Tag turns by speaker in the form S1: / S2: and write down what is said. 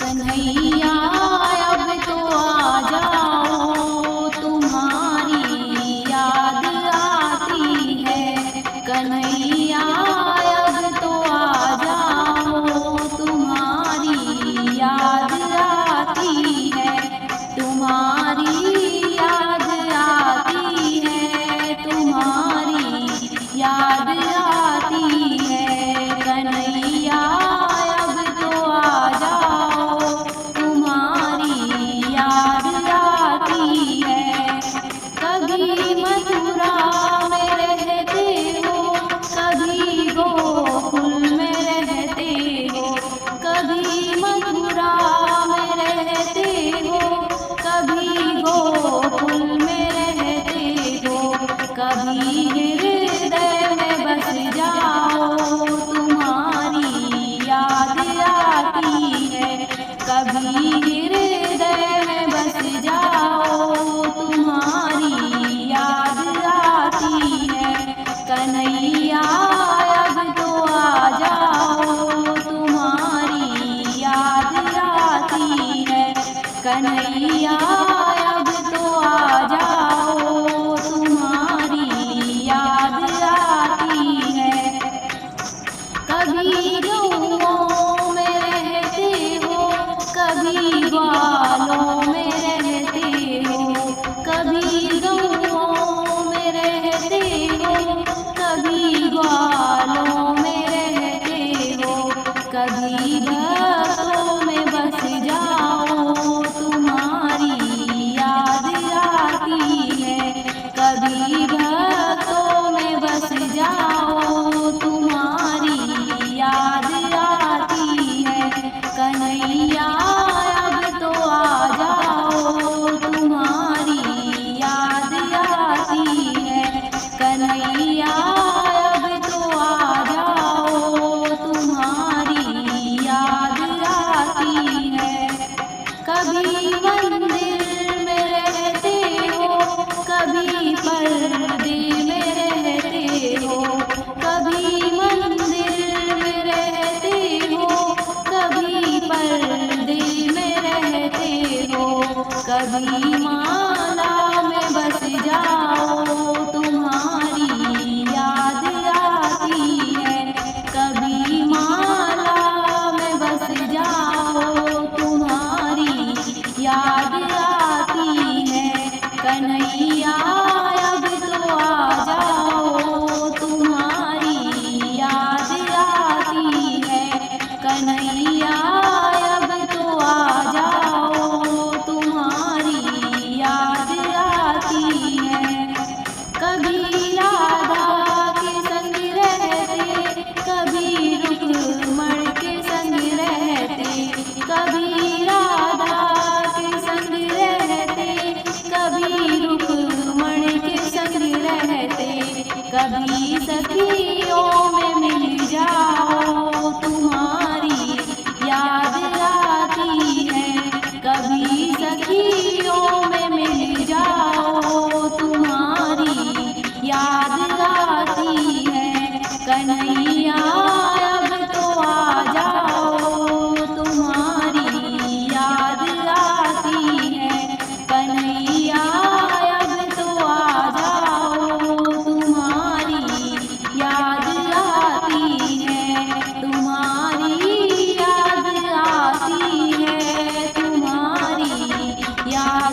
S1: कन्हैया अब तो आ जाओ, तुम्हारी याद आती है। कन्हैया अब तो आ जाओ, तुम्हारी याद आती है। तुम्हारी याद आती है, तुम्हारी याद आती है। कन्हैया अब तो आ जाओ, तुम्हारी याद आती है। कभी मथुरा में रहते हो, कभी गोकुल में रहते हो। कभी मथुरा में रहते हो, कभी गोकुल में रहते हो। कभी हृदय में बस जाओ, तुम्हारी याद आती है। कभी हृदय में बस जाओ, तुम्हारी याद आती है। कन्हैया अब तो आ जाओ, तुम्हारी याद आती है। कन्हैया अब तो आ जाओ, तुम्हारी याद आती है। कभी गौओं में रहते हो, कभी ग्वालों में रहते हो। कभी गौओं में रहते हो, कभी ग्वालों में रहते हो। कभी भक्तों में बस जाओ, तुम्हारी याद आती है। कभी भक्तों में बस जाओ, तुम्हारी याद आती है। कन्हैया अब तो आ जाओ, तुम्हारी याद आती है। कन्हैया अब तो आ जाओ, तुम्हारी याद आती है। कभी मंदिर में रहते हो, कभी पर्दे में रहते हो। कभी मंदिर में रहते हो, कभी पर्दे में रहते हो। कभी माला में बस जाओ, तुम्हारी याद आती है। कभी माला में बस जाओ, तुम्हारी याद आती है। कन्हैया अब तो आ जाओ, तुम्हारी याद आती है। कन्हैया अब तो आ जाओ, तुम्हारी याद आती है। कभी राधा के संग रहते, कभी रुक्मण के संग रहते। कभी राधा के संग रहते, कभी रुक्मण के संग रहते। कभी सखियों में मिल जाओ, तुम्हारी याद आती है। कभी सखियों में मिल जाओ, तुम्हारी याद आती है। कन्हैया अब तो आ जाओ, तुम्हारी याद आती है। कन्हैया अब तो आ जाओ, तुम्हारी याद आती है। तुम्हारी याद आती है, तुम्हारी याद